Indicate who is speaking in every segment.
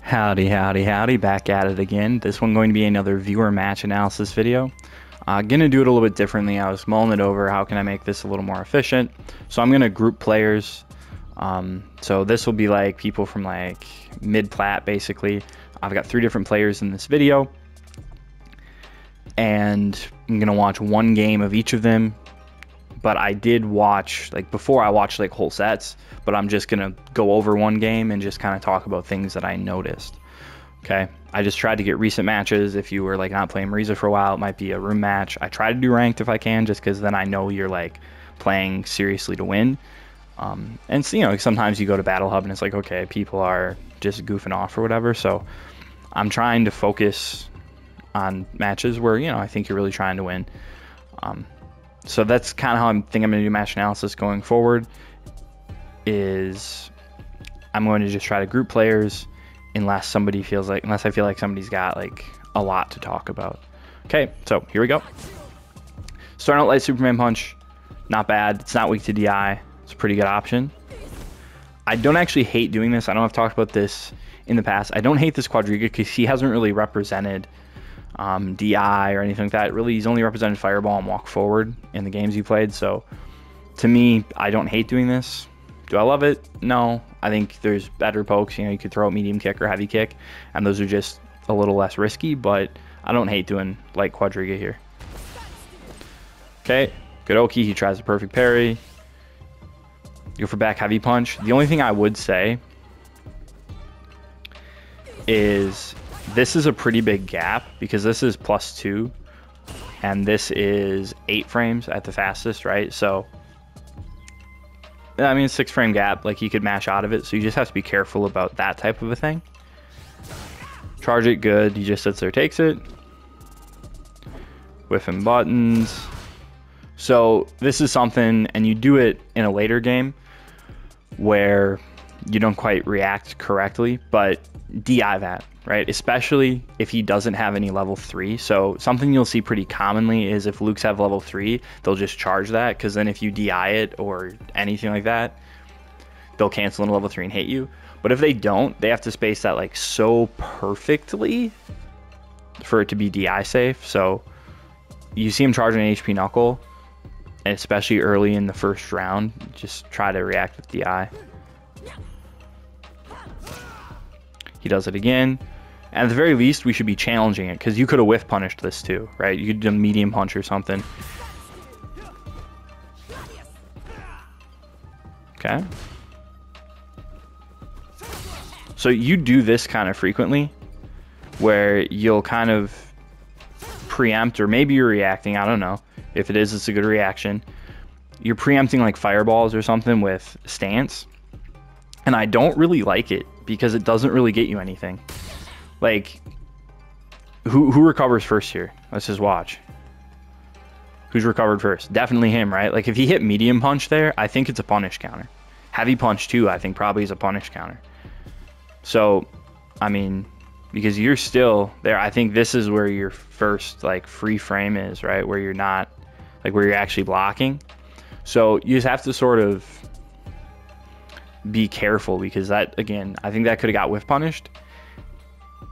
Speaker 1: Howdy, howdy, howdy, back at it again. This one going to be another viewer match analysis video. Gonna do it a little bit differently. I was mulling it over, how can I make this a little more efficient? So I'm gonna group players. So this will be like people from like mid-plat basically. I've got 3 different players in this video. And I'm gonna watch one game of each of them. But I did watch, like before I watched like whole sets, but I'm just gonna go over one game and just kind of talk about things that I noticed. Okay, I just tried to get recent matches. If you were like not playing Marisa for a while, it might be a room match. I try to do ranked if I can, just because then I know you're like playing seriously to win. And so, you know, sometimes you go to Battle Hub and it's like, okay, people are just goofing off or whatever. So I'm trying to focus on matches where, you know, I think you're really trying to win. So that's kind of how I'm going to do match analysis going forward. Is I'm going to just try to group players unless I feel like somebody's got like a lot to talk about. Okay, so here we go. Starting out light Superman punch, not bad. It's not weak to DI. It's a pretty good option. I don't actually hate doing this. I know I've talked about this in the past. I don't hate this Quadriga because he hasn't really represented DI or anything like that. Really, he's only represented Fireball and Walk Forward in the games he played. So to me, I don't hate doing this. Do I love it? No. I think there's better pokes. You know, you could throw out medium kick or heavy kick, and those are just a little less risky, but I don't hate doing like Quadriga here. Okay, good Oki. He tries a perfect parry. Go for back heavy punch. The only thing I would say is this is a pretty big gap because this is +2 and this is 8 frames at the fastest, right? So I mean, 6 frame gap, like you could mash out of it, so you just have to be careful about that type of a thing. Charge it good, he just sits there, takes it. Whiffing buttons. So this is something, and you do it in a later game where you don't quite react correctly, but DI that, right? Especially if he doesn't have any level 3. So something you'll see pretty commonly is if Lukes have level 3, they'll just charge that, because then if you DI it or anything like that, they'll cancel in level 3 and hit you. But if they don't, they have to space that like so perfectly for it to be DI safe. So you see him charging an HP knuckle, and especially early in the first round, just try to react with DI. He does it again. And at the very least, we should be challenging it, because you could have whiff punished this too, right? You could do a medium punch or something. Okay. So you do this kind of frequently, where you'll kind of preempt, or maybe you're reacting, I don't know. If it is, it's a good reaction. You're preempting like fireballs or something with stance. And I don't really like it, because it doesn't really get you anything. Like, who recovers first here? Let's just watch. Who's recovered first? Definitely him, right? Like, if he hit medium punch there, I think it's a punish counter. Heavy punch too, I think probably is a punish counter. So, I mean, because you're still there, I think this is where your first like free frame is, right? Where you're not, like where you're actually blocking. So you just have to sort of be careful, because that, again, I think that could have got whiff punished,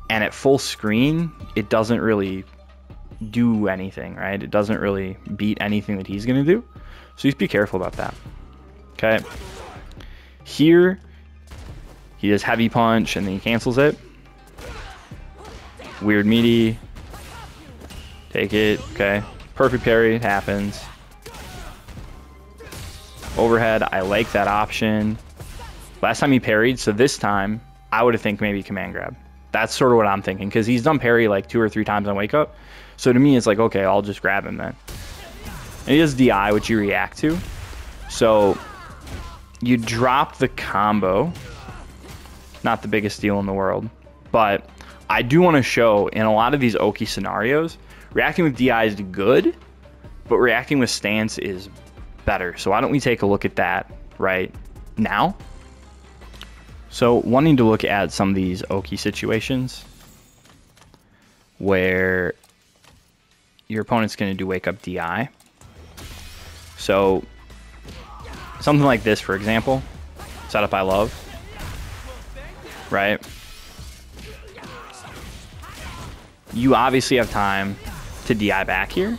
Speaker 1: and at full screen it doesn't really do anything, right? It doesn't really beat anything that he's gonna do, so just be careful about that. Okay, here he does heavy punch and then he cancels it. Weird meaty, take it. Okay, perfect parry, it happens. Overhead, I like that option. Last time he parried, so this time I would have think maybe command grab. That's sort of what I'm thinking, because he's done parry like 2 or 3 times on wake up. So to me, it's like, okay, I'll just grab him then. And he does DI, which you react to. So you drop the combo. Not the biggest deal in the world, but I do want to show in a lot of these Oki scenarios, reacting with DI is good, but reacting with stance is better. So why don't we take a look at that right now? So wanting to look at some of these Oki situations where your opponent's going to do wake up DI. So something like this, for example, setup I love, right? you obviously have time to DI back here.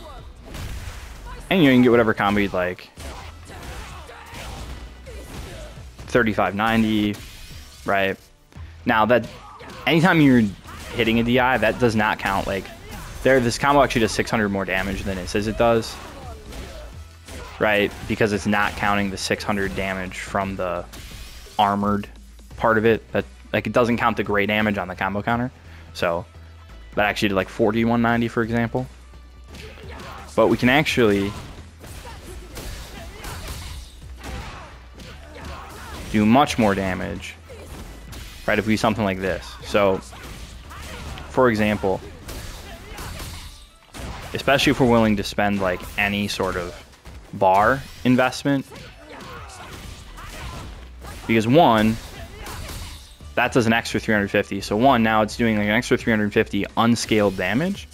Speaker 1: And you can get whatever combo you'd like. 3590, right? Now that anytime you're hitting a DI, that does not count. Like this combo actually does 600 more damage than it says it does, right? Because it's not counting the 600 damage from the armored part of it. That like it doesn't count the gray damage on the combo counter. So that actually did like 4190, for example. But we can actually do much more damage, right, if we do something like this. So, for example, especially if we're willing to spend like any sort of bar investment, because one, that does an extra 350. So one, now it's doing like an extra 350 unscaled damage.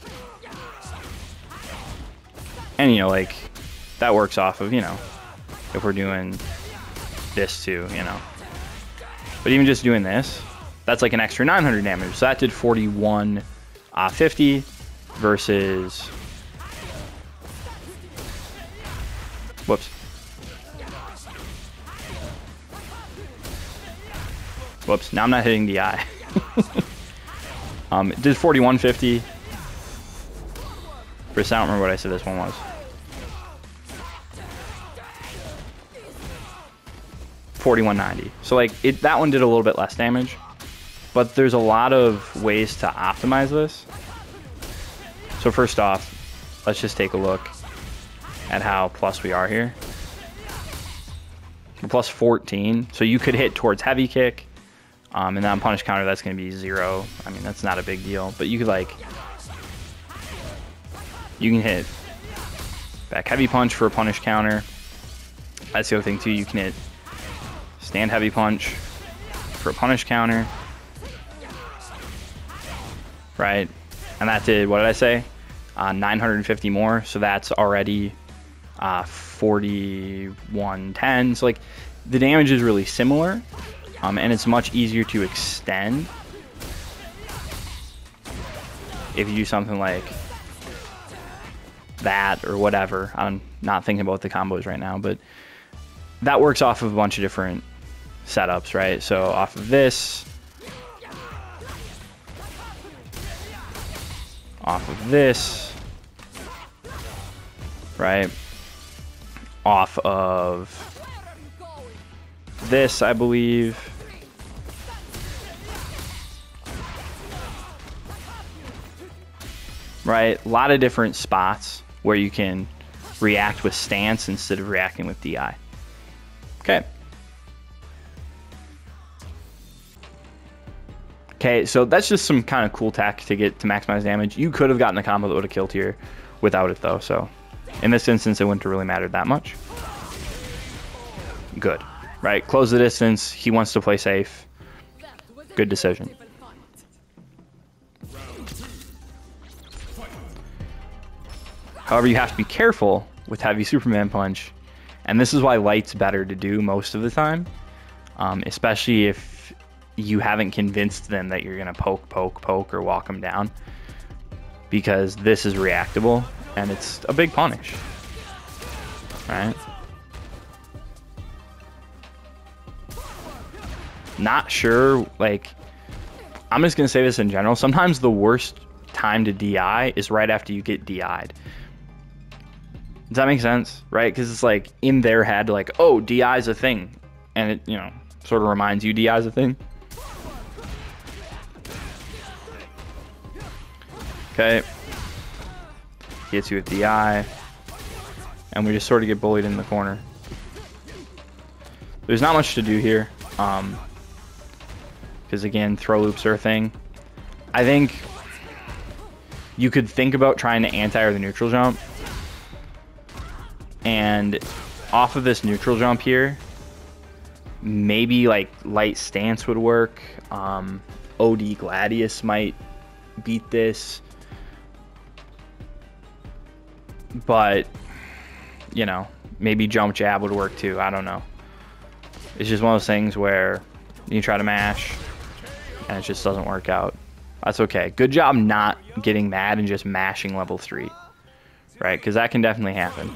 Speaker 1: And, you know, like, that works off of, you know, if we're doing this too, you know. But even just doing this, that's like an extra 900 damage. So that did 4150 versus... Whoops. Whoops, now I'm not hitting the eye. It did 4150. Versus, I don't remember what I said this one was. 4190. So like that one did a little bit less damage, but there's a lot of ways to optimize this. So first off, let's just take a look at how plus we are here. We're plus 14, so you could hit towards heavy kick, and then on punish counter that's going to be 0. I mean, that's not a big deal, but you could like, you can hit back heavy punch for a punish counter. That's the other thing too, you can hit stand heavy punch for a punish counter, right? And that did, what did I say? 950 more, so that's already 4110. So like the damage is really similar, and it's much easier to extend if you do something like that or whatever. I'm not thinking about the combos right now, but that works off of a bunch of different setups, right? So off of this, off of this, right? Off of this, I believe. Right? A lot of different spots where you can react with stance instead of reacting with DI. Okay. Okay, so that's just some kind of cool tech to get to maximize damage. You could have gotten a combo that would have killed here without it though, so in this instance it wouldn't have really mattered that much. Good. Right, close the distance. He wants to play safe. Good decision. However, you have to be careful with heavy Superman punch, and this is why light's better to do most of the time, especially if you haven't convinced them that you're gonna poke, or walk them down, because this is reactable and it's a big punish, right? Not sure, like, I'm just gonna say this in general, sometimes the worst time to DI is right after you get DI'd. Does that make sense? Right? Because it's like in their head, like, oh, DI is a thing. And it, you know, sort of reminds you DI is a thing. Okay. Hits you with DI. And we just sort of get bullied in the corner. There's not much to do here. Because again, throw loops are a thing. I think you could think about trying to anti-air the neutral jump. And off of this neutral jump here, maybe like light stance would work. OD Gladius might beat this, but you know, maybe jump jab would work too. I don't know. It's just one of those things where you try to mash and it just doesn't work out. That's okay. Good job not getting mad and just mashing level 3, right? Because that can definitely happen.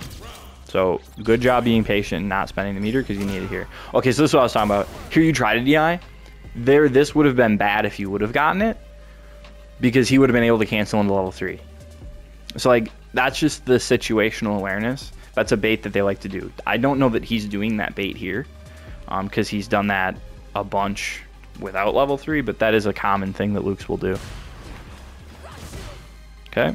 Speaker 1: So good job being patient and not spending the meter because you need it here. Okay, so this is what I was talking about. Here you try to DI. There, this would have been bad if you would have gotten it because he would have been able to cancel into level 3. So like that's just the situational awareness. That's a bait that they like to do. I don't know that he's doing that bait here because he's done that a bunch without level 3, but that is a common thing that Lukes will do. Okay.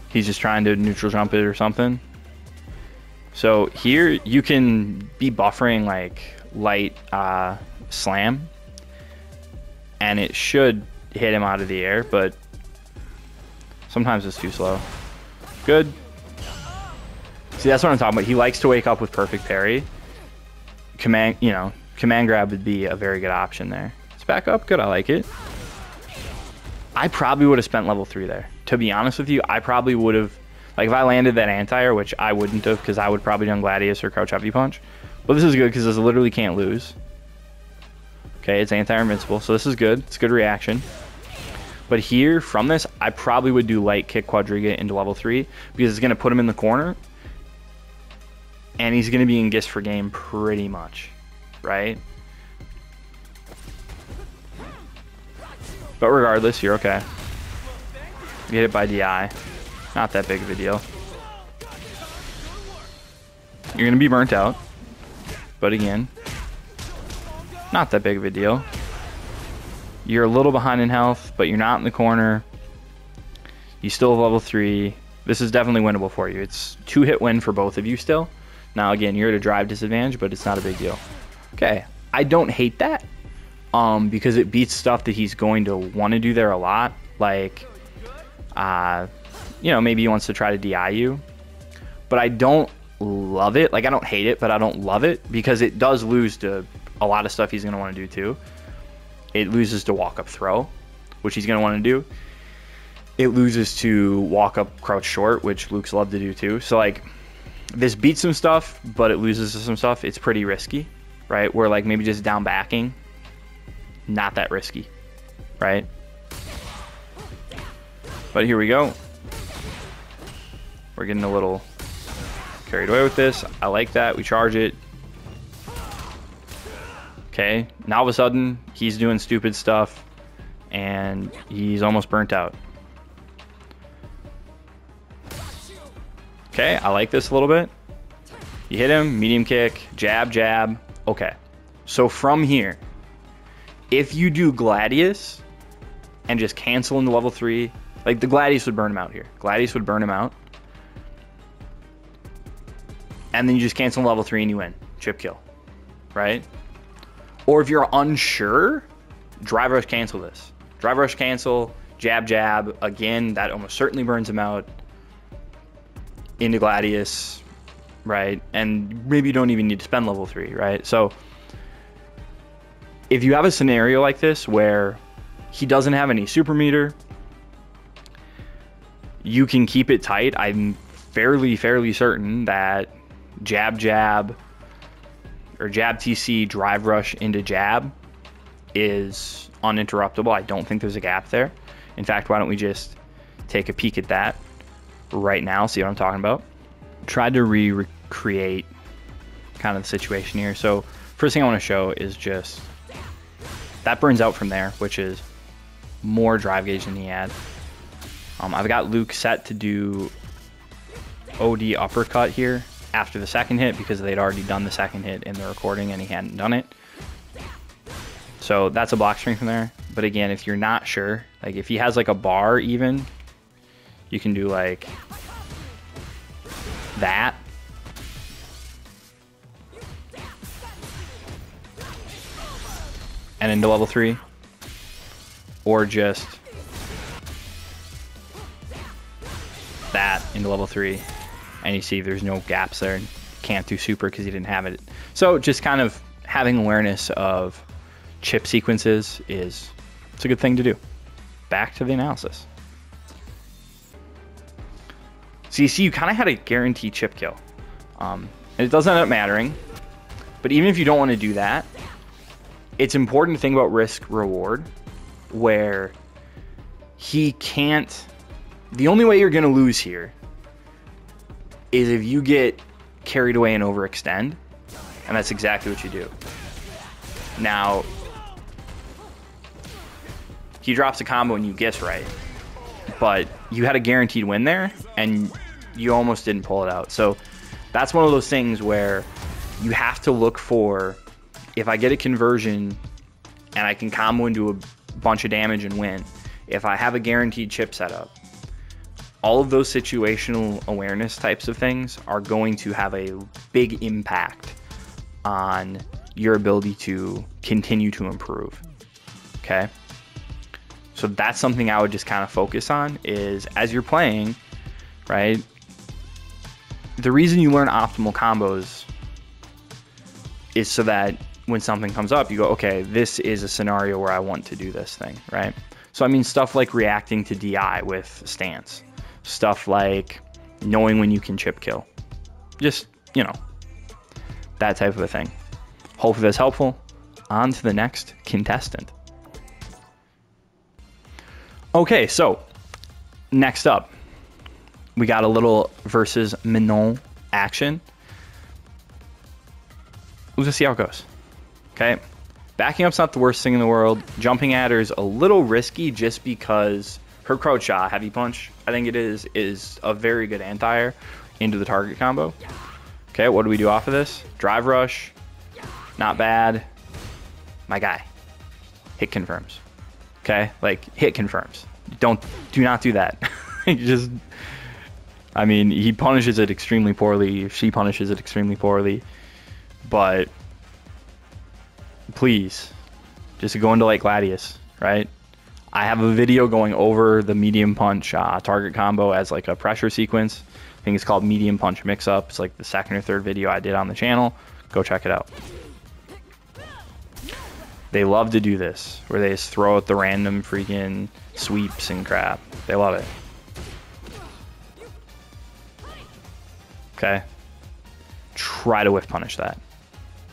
Speaker 1: He's just trying to neutral jump it or something. So here you can be buffering like light slam and it should hit him out of the air, but sometimes it's too slow. Good. See, that's what I'm talking about. He likes to wake up with perfect parry. Command grab would be a very good option there. It's back up. Good. I like it. I probably would have spent level 3 there. To be honest with you, I probably would have, like if I landed that anti-air, which I wouldn't have because I would probably done Gladius or Crouch Heavy Punch. But this is good because this literally can't lose. Okay, it's anti-air invincible, so this is good. It's good reaction. But here, from this, I probably would do light kick Quadriga into level 3 because it's going to put him in the corner. And he's going to be in Gist for game pretty much, right? But regardless, you're okay. Get hit by DI. Not that big of a deal. You're going to be burnt out. But again, not that big of a deal. You're a little behind in health, but you're not in the corner. You still have level 3. This is definitely winnable for you. It's 2-hit win for both of you still. Now, again, you're at a drive disadvantage, but it's not a big deal. Okay, I don't hate that because it beats stuff that he's going to want to do there a lot. Like, you know, maybe he wants to try to DI you. But I don't love it. Like, I don't hate it, but I don't love it because it does lose to a lot of stuff he's going to want to do too. It loses to walk up throw, which he's going to want to do. It loses to walk up crouch short, which Luke's love to do too. So, like, this beats some stuff, but it loses to some stuff. It's pretty risky, right? Where, like, maybe just down backing, not that risky, right? But here we go. We're getting a little carried away with this. I like that. We charge it. Okay, now all of a sudden, he's doing stupid stuff, and he's almost burnt out. Okay, I like this a little bit. You hit him, medium kick, jab, jab. Okay, so from here, if you do Gladius and just cancel into level 3, like the Gladius would burn him out here. Gladius would burn him out. And then you just cancel level 3 and you win. Chip kill, right? Or if you're unsure, drive rush cancel this. Drive rush cancel, jab, jab. Again, that almost certainly burns him out. Into Gladius, right? And maybe you don't even need to spend level 3, right? So if you have a scenario like this where he doesn't have any super meter, you can keep it tight. I'm fairly certain that jab, jab, or jab TC, drive rush into jab is uninterruptible. I don't think there's a gap there. In fact, why don't we just take a peek at that right now, see what I'm talking about. Tried to recreate kind of the situation here. So first thing I want to show is just that burns out from there, which is more drive gauge than he had. I've got Luke set to do OD uppercut here after the second hit because they'd already done the second hit in the recording and he hadn't done it. So that's a block string from there. But again, if you're not sure, like if he has like a bar even, you can do like that. And into level 3. Or just that into level 3. And you see there's no gaps there. Can't do super because he didn't have it. So just kind of having awareness of chip sequences it's a good thing to do. Back to the analysis. So you see you kind of had a guaranteed chip kill. And it doesn't end up mattering. But even if you don't want to do that, it's important to think about risk reward, where he can't, the only way you're going to lose here is if you get carried away and overextend, and that's exactly what you do. Now, he drops a combo and you guess right, but you had a guaranteed win there, and you almost didn't pull it out. So that's one of those things where you have to look for, if I get a conversion and I can combo into a bunch of damage and win, if I have a guaranteed chip setup, all of those situational awareness types of things are going to have a big impact on your ability to continue to improve. Okay? So that's something I would just kind of focus on, is as you're playing, right? The reason you learn optimal combos is so that when something comes up, you go, okay, this is a scenario where I want to do this thing, right? So I mean, stuff like reacting to DI with stance, stuff like knowing when you can chip kill, just, you know, that type of a thing. Hopefully that's helpful. On to the next contestant. Okay, so next up, we got a little versus Manon action. We'll just see how it goes. Okay, backing up's not the worst thing in the world. Jumping at her is a little risky just because her crouch shot, heavy punch, I think it is a very good anti-air into the target combo. Okay, what do we do off of this? Drive rush, not bad. My guy, hit confirms. Okay, like hit confirms. Do not do that. Just, I mean, he punishes it extremely poorly. She punishes it extremely poorly. But please, just go into like Gladius, right? I have a video going over the medium punch target combo as like a pressure sequence. I think it's called medium punch mix up. It's like the second or third video I did on the channel. Go check it out. They love to do this, where they just throw out the random freaking sweeps and crap. They love it. Okay. Try to whiff punish that,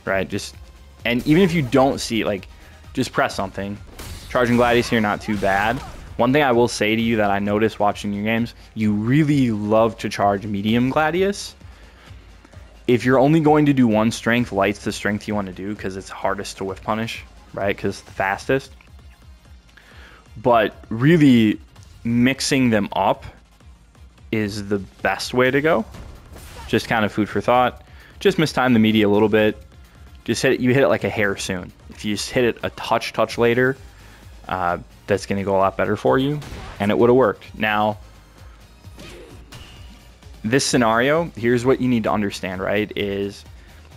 Speaker 1: right? Just, and even if you don't see, like, just press something. Charging Gladius here, not too bad. One thing I will say to you that I noticed watching your games, you really love to charge medium Gladius. If you're only going to do one strength, light's the strength you want to do because it's hardest to whiff punish, right? Because it's the fastest. But really, mixing them up is the best way to go. Just kind of food for thought. Just mistime the media a little bit. Just hit it, you hit it like a hair soon. If you just hit it a touch later, that's going to go a lot better for you, and it would have worked. Now, this scenario, here's what you need to understand, right, is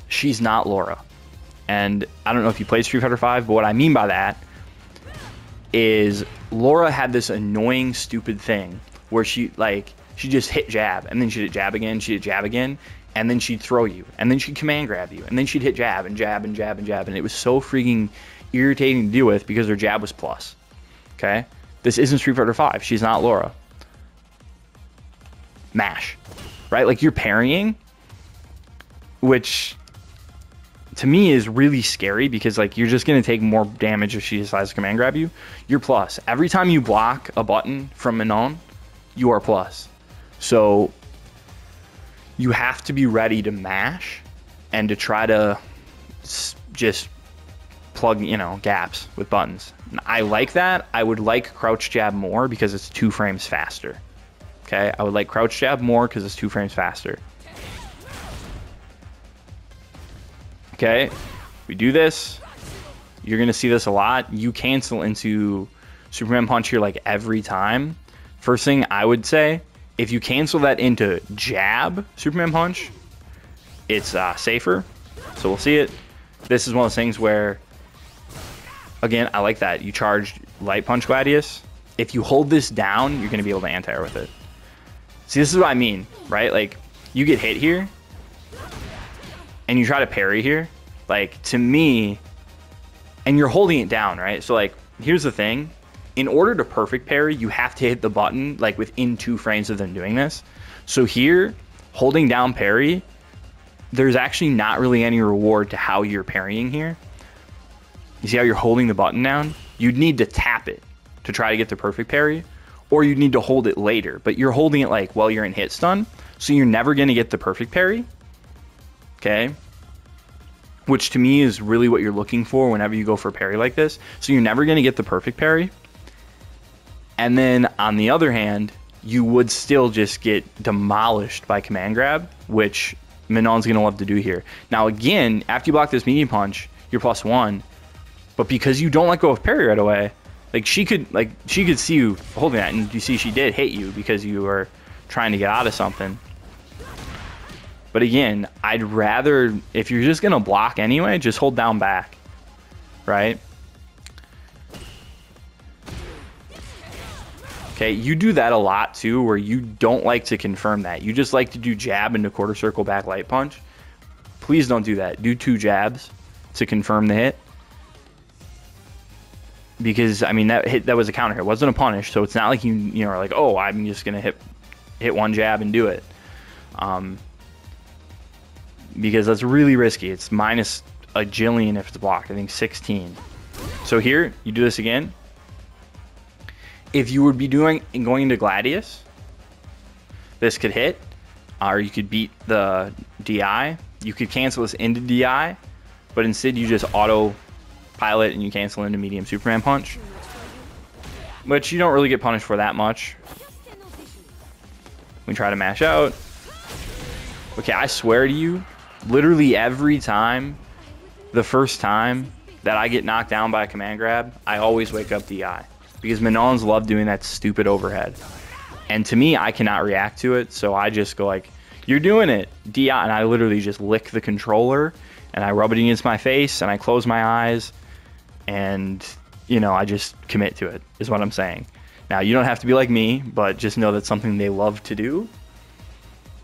Speaker 1: she's not Laura. And I don't know if you played Street Fighter 5, but what I mean by that is Laura had this annoying, stupid thing where she just hit jab, and then she'd hit jab again, she'd hit jab again, and then she'd throw you, and then she'd command grab you, and then she'd hit jab and jab and jab and jab, and it was so freaking irritating to deal with because her jab was plus. Okay? This isn't Street Fighter 5. She's not Laura. Mash. Right? Like, you're parrying, which to me is really scary because, like, you're just going to take more damage if she decides to command grab you. You're plus. Every time you block a button from Manon, you are plus. So you have to be ready to mash and to try to just plug, you know, gaps with buttons. I like that. I would like crouch jab more because it's 2 frames faster. Okay, I would like crouch jab more because it's 2 frames faster. Okay, we do this. You're gonna see this a lot. You cancel into Superman punch here like every time. First thing I would say, if you cancel that into jab Superman punch, it's safer. So we'll see it. This is one of those things where, again, I like that. You charge light punch Gladius. If you hold this down, you're going to be able to anti-air with it. See, this is what I mean, right? Like, you get hit here, and you try to parry here. Like, to me, and you're holding it down, right? So, like, here's the thing. In order to perfect parry, you have to hit the button, like, within 2 frames of them doing this. So here, holding down parry, there's actually not really any reward to how you're parrying here. You see how you're holding the button down? You'd need to tap it to try to get the perfect parry, or you'd need to hold it later, but you're holding it like while you're in hit stun, so you're never going to get the perfect parry. Okay? Which to me is really what you're looking for whenever you go for a parry like this. So you're never going to get the perfect parry. And then on the other hand, you would still just get demolished by command grab, which Minon's going to love to do here. Now again, after you block this medium punch, you're +1. But because you don't let go of parry right away, like she could see you holding that, and you see she did hit you because you were trying to get out of something. But again, I'd rather, if you're just gonna block anyway, just hold down back, right? Okay, you do that a lot too, where you don't like to confirm that. You just like to do jab into quarter circle back light punch. Please don't do that. Do 2 jabs to confirm the hit. Because I mean that was a counter hit. It wasn't a punish, so it's not like you are like, oh, I'm just gonna hit 1 jab and do it. Because that's really risky. It's minus a jillion if it's blocked. I think 16. So here, you do this again. If you would be going into Gladius, this could hit, or you could beat the DI. You could cancel this into DI, but instead you just auto pilot and you cancel into medium Superman punch, which you don't really get punished for that much. We try to mash out. Okay, I swear to you, literally every time, the first time that I get knocked down by a command grab, I always wake up DI. Because Minons love doing that stupid overhead. And to me, I cannot react to it, so I just go like, you're doing it, DI. And I literally just lick the controller, and I rub it against my face, and I close my eyes, and, you know, I just commit to it, is what I'm saying. Now, you don't have to be like me, but just know that's something they love to do.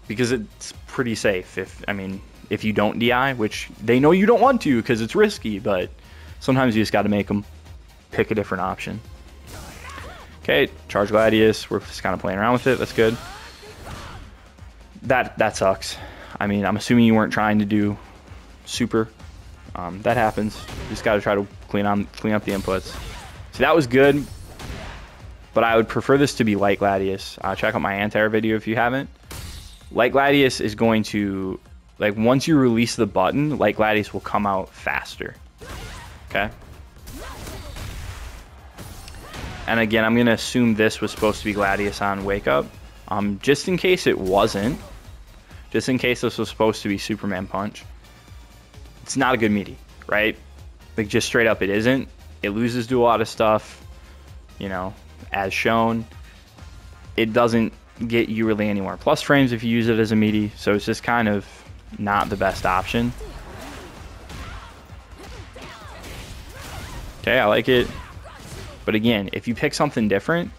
Speaker 1: Because it's pretty safe if you don't DI, which they know you don't want to because it's risky, but sometimes you just got to make them pick a different option. Okay, charge Gladius. We're just kind of playing around with it. That's good. That sucks. I mean, I'm assuming you weren't trying to do super. That happens. You just got to try to clean up the inputs. So that was good, but I would prefer this to be light Gladius. Check out my anti-air video if you haven't. Light Gladius is going to, like, once you release the button, Light Gladius will come out faster. Okay? And again, I'm going to assume this was supposed to be Gladius on Wake Up. Just in case it wasn't. Just in case this was supposed to be Superman Punch. It's not a good meaty, right? Like, just straight up, it isn't. It loses to a lot of stuff, you know, as shown. It doesn't get you really anywhere plus frames if you use it as a meaty, so it's just kind of not the best option. Okay, I like it. But again, if you pick something different,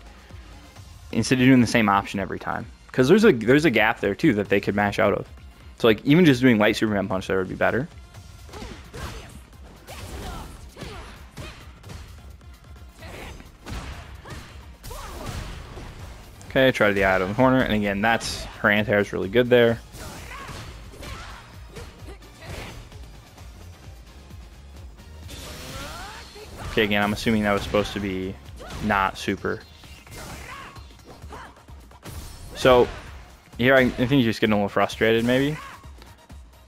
Speaker 1: instead of doing the same option every time, because there's a gap there too that they could mash out of. So like even just doing light Superman punch there would be better. Okay, try the eye out of the corner, and again, that's her anti-air is really good there. Okay, again, I'm assuming that was supposed to be not super. So here I think you're just getting a little frustrated maybe.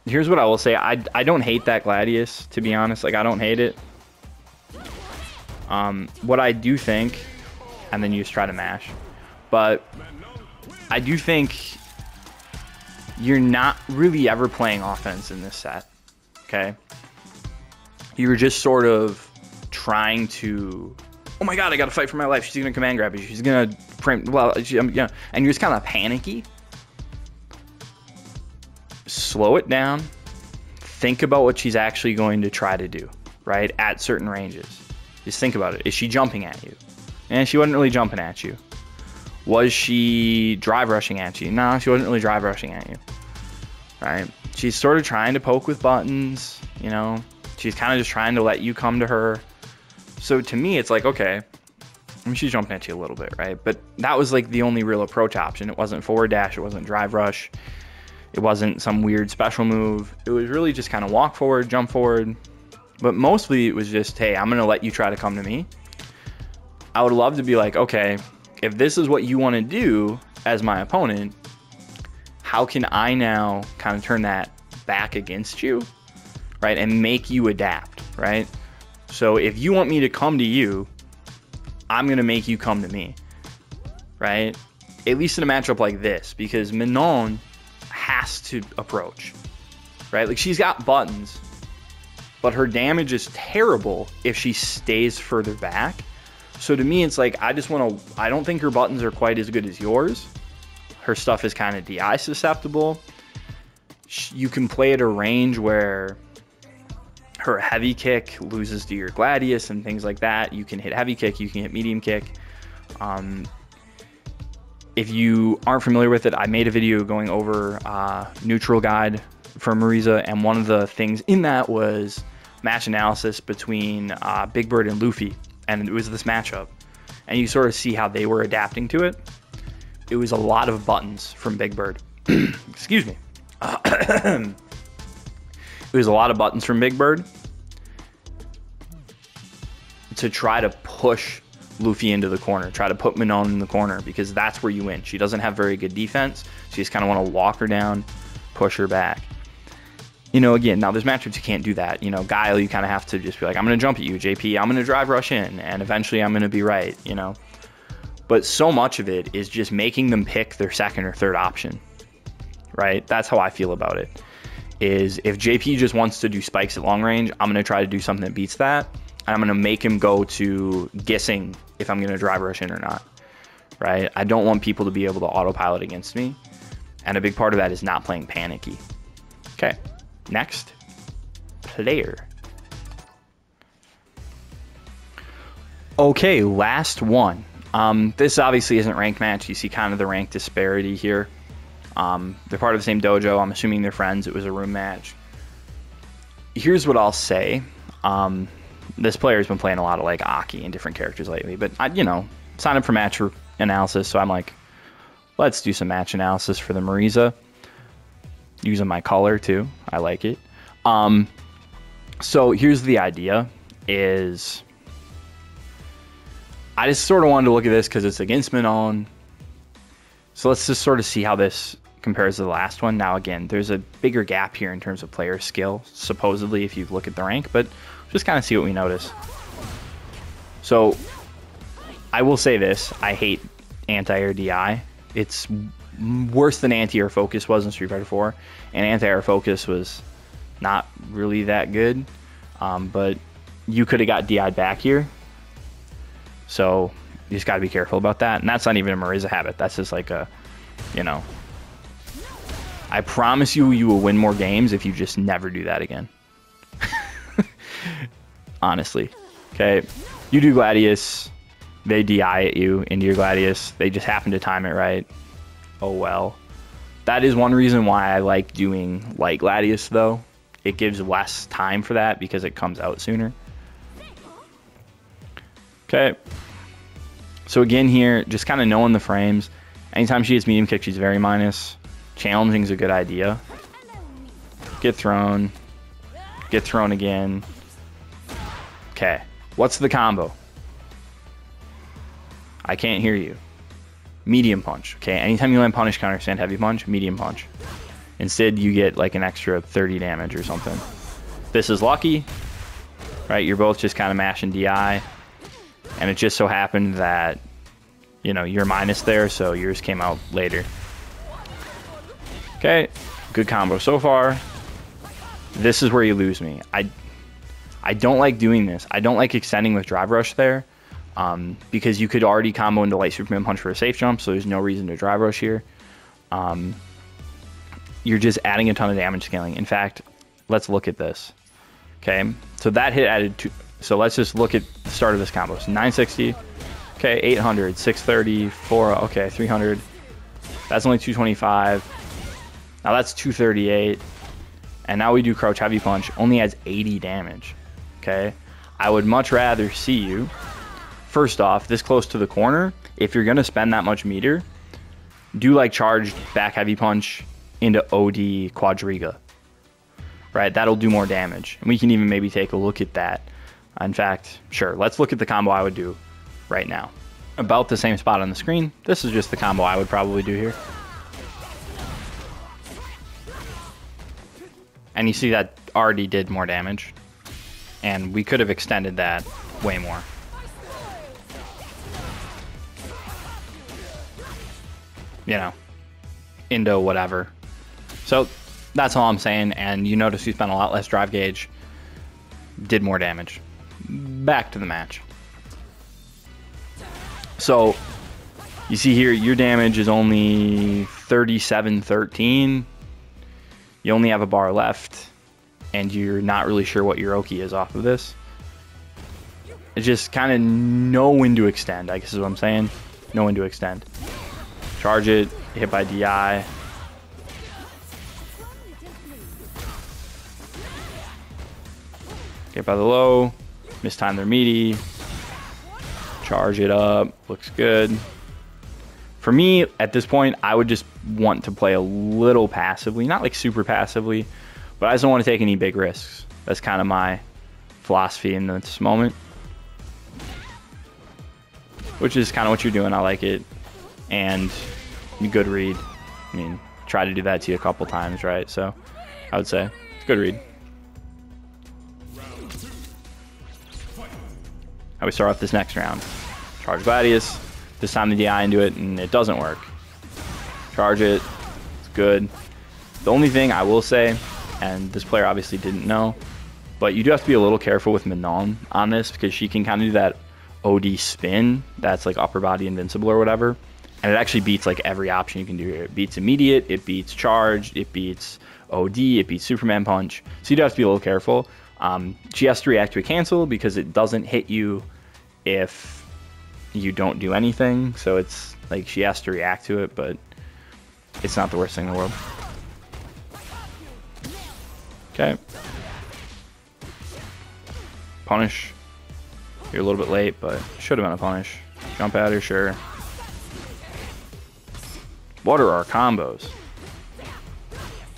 Speaker 1: Here's what I will say. I don't hate that Gladius, to be honest. Like, I don't hate it. What I do think, and then you just try to mash. But I do think you're not really ever playing offense in this set, okay? You're just sort of trying to, oh my god, I gotta fight for my life. She's gonna command grab you. She's gonna frame, well, yeah, and you're just kind of panicky. Slow it down. Think about what she's actually going to try to do, right? At certain ranges. Just think about it. Is she jumping at you? And she wasn't really jumping at you. Was she drive rushing at you? No, she wasn't really drive rushing at you. Right? She's sort of trying to poke with buttons, you know. She's kind of just trying to let you come to her. So to me, it's like, okay, I mean, she's jumping at you a little bit, right? But that was like the only real approach option. It wasn't forward dash. It wasn't drive rush. It wasn't some weird special move. It was really just kind of walk forward, jump forward, But mostly it was just, hey, I'm going to let you try to come to me. I would love to be like, okay, if this is what you want to do as my opponent, how can I now kind of turn that back against you, right? And make you adapt, right? So if you want me to come to you, I'm going to make you come to me, right? At least in a matchup like this, because Manon has to approach, right? Like, she's got buttons, but her damage is terrible if she stays further back. So to me, it's like, I don't think her buttons are quite as good as yours. Her stuff is kind of DI susceptible. You can play at a range where her heavy kick loses to your Gladius and things like that. You can hit heavy kick, you can hit medium kick. If you aren't familiar with it, I made a video going over neutral guide for Marisa, and one of the things in that was match analysis between Big Bird and Luffy, and it was this matchup. And you sort of see how they were adapting to it. It was a lot of buttons from Big Bird. Excuse me. It was a lot of buttons from Big Bird to try to push Luffy into the corner, try to put Manon in the corner, because that's where you win. She doesn't have very good defense, so you just kind of want to walk her down, push her back. You know, again, now there's matchups you can't do that. You know, Guile, you kind of have to just be like, I'm going to jump at you. JP, I'm going to drive rush in, and eventually I'm going to be right, you know. But so much of it is just making them pick their second or third option, right? That's how I feel about it, is if JP just wants to do spikes at long range, I'm going to try to do something that beats that, and I'm going to make him go to guessing if I'm going to drive rush in or not, right? I don't want people to be able to autopilot against me, and a big part of that is not playing panicky. Okay. Next, player. Okay, last one. This obviously isn't ranked match. You see kind of the rank disparity here. They're part of the same dojo. I'm assuming they're friends. It was a room match. Here's what I'll say. This player's been playing a lot of like Aki and different characters lately, but I, signed up for match analysis, so I'm like, let's do some match analysis for the Marisa. Using my color too. I like it. So here's the idea is I just sort of wanted to look at this because it's against Manon. So let's just sort of see how this compares to the last one. Now, again, there's a bigger gap here in terms of player skill, supposedly, if you look at the rank, but just kind of see what we notice. So I will say this. I hate anti-air DI. It's worse than anti-air focus was in Street Fighter 4, and anti-air focus was not really that good, but you could have got DI'd back here, so you just got to be careful about that. And that's not even a Marisa habit. That's just like a, I promise you will win more games if you just never do that again. Honestly. Okay, you do Gladius, they DI at you into your Gladius, they just happen to time it right. Oh well. That is one reason why I like doing light Gladius, though. It gives less time for that because it comes out sooner. Okay. So again here, just kind of knowing the frames. Anytime she hits medium kick, she's very minus. Challenging is a good idea. Get thrown. Get thrown again. Okay. What's the combo? I can't hear you. Medium punch. Okay, anytime you land punish counter stand heavy punch, medium punch. Instead, you get like an extra 30 damage or something. This is lucky, right? You're both just kind of mashing DI, and it just so happened that, you're minus there, so yours came out later. Okay, good combo so far. This is where you lose me. I don't like doing this. I don't like extending with drive rush there. Because you could already combo into light Superman punch for a safe jump, so there's no reason to drive rush here. You're just adding a ton of damage scaling. In fact, let's look at this. Okay, so that hit added 2. So let's just look at the start of this combo. So 960, okay, 800, 630, 4, okay, 300. That's only 225. Now that's 238. And now we do crouch heavy punch, only adds 80 damage. Okay, I would much rather see you, first off, this close to the corner. If you're going to spend that much meter, do like charged back heavy punch into OD Quadriga. right? That'll do more damage. And we can even maybe take a look at that. In fact, sure, let's look at the combo I would do right now. About the same spot on the screen. This is just the combo I would probably do here. And you see that already did more damage. And we could have extended that way more. You know, into whatever. So that's all I'm saying. And you notice we spent a lot less drive gauge. Did more damage. Back to the match. So you see here, your damage is only 37-13. You only have a bar left, and you're not really sure what your Oki is off of this. It's just kind of know when to extend, I guess is what I'm saying. Know when to extend. Charge it, hit by DI. Get by the low, mistime their meaty. Charge it up, looks good. For me, at this point, I would just want to play a little passively, not like super passively, but I just don't want to take any big risks. That's kind of my philosophy in this moment. Which is kind of what you're doing, I like it. And good read. I mean, try to do that to you a couple times, right? So, I would say, it's a good read. How we start off this next round. Charge Gladius. This time the DI into it, and it doesn't work. Charge it. It's good. The only thing I will say, and this player obviously didn't know, but you do have to be a little careful with Manon on this, because she can kind of do that OD spin that's like upper body invincible or whatever, and it actually beats like every option you can do here. It beats immediate, it beats charged, it beats OD, it beats Superman punch. So you do have to be a little careful. She has to react to a cancel because it doesn't hit you if you don't do anything. So it's like she has to react to it, but it's not the worst thing in the world. Okay. Punish. You're a little bit late, but should have been a punish. Jump at her, sure. What are our combos?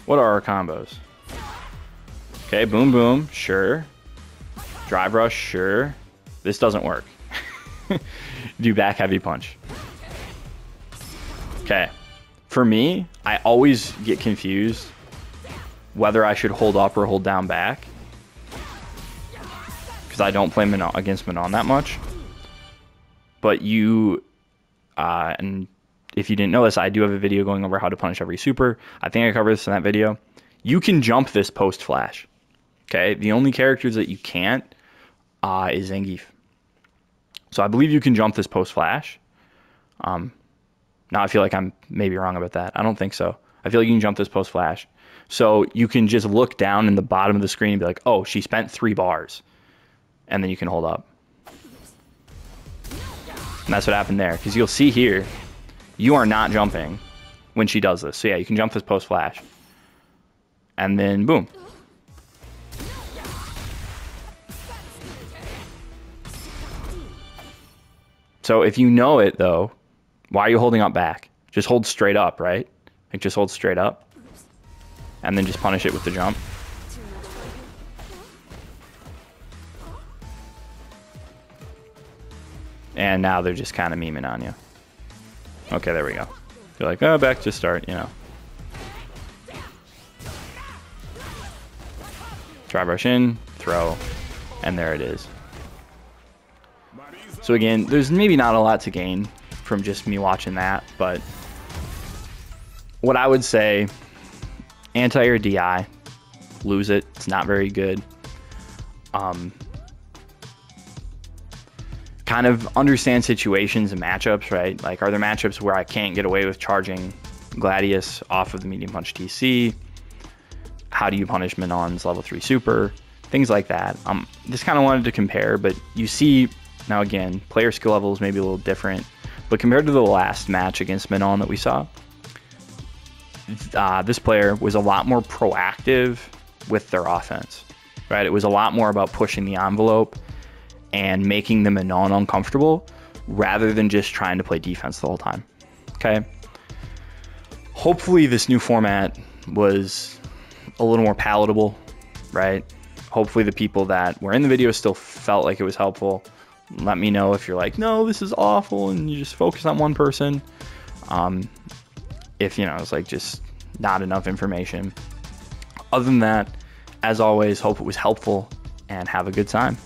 Speaker 1: What are our combos? Okay, boom, boom, sure. Drive rush, sure. This doesn't work. Do back heavy punch. Okay. For me, I always get confused whether I should hold up or hold down back, because I don't play Manon against Manon that much. But you, and if you didn't know this, I do have a video going over how to punish every super. I think I covered this in that video. You can jump this post flash. Okay, the only characters that you can't is Zangief. So I believe you can jump this post flash. Now I feel like I'm maybe wrong about that. I don't think so. I feel like you can jump this post flash. So you can just look down in the bottom of the screen and be like, oh, she spent 3 bars. And then you can hold up. And that's what happened there. Because you'll see here, you are not jumping when she does this. So yeah, you can jump this post flash. And then boom. So if you know it though, why are you holding up back? Just hold straight up, right? Like just hold straight up. And then just punish it with the jump. And now they're just kind of memeing on you. Okay, there we go. You're like, oh, back to start, you know. Try brush in, throw, and there it is. So again, there's maybe not a lot to gain from just me watching that, but what I would say, anti-air DI, lose it. It's not very good. Kind of understand situations and matchups, right? Like, are there matchups where I can't get away with charging Gladius off of the medium punch TC? How do you punish Manon's level 3 super? Things like that. Just kind of wanted to compare, but you see, now again, player skill levels may be a little different, but compared to the last match against Manon that we saw, this player was a lot more proactive with their offense, right? It was a lot more about pushing the envelope and making the Manon uncomfortable rather than just trying to play defense the whole time, okay? Hopefully this new format was a little more palatable right? Hopefully the people that were in the video still felt like it was helpful. Let me know if you're like, no, this is awful, and you just focus on one person. If, you know, it's like just not enough information. Other than that, as always, hope it was helpful, and have a good time.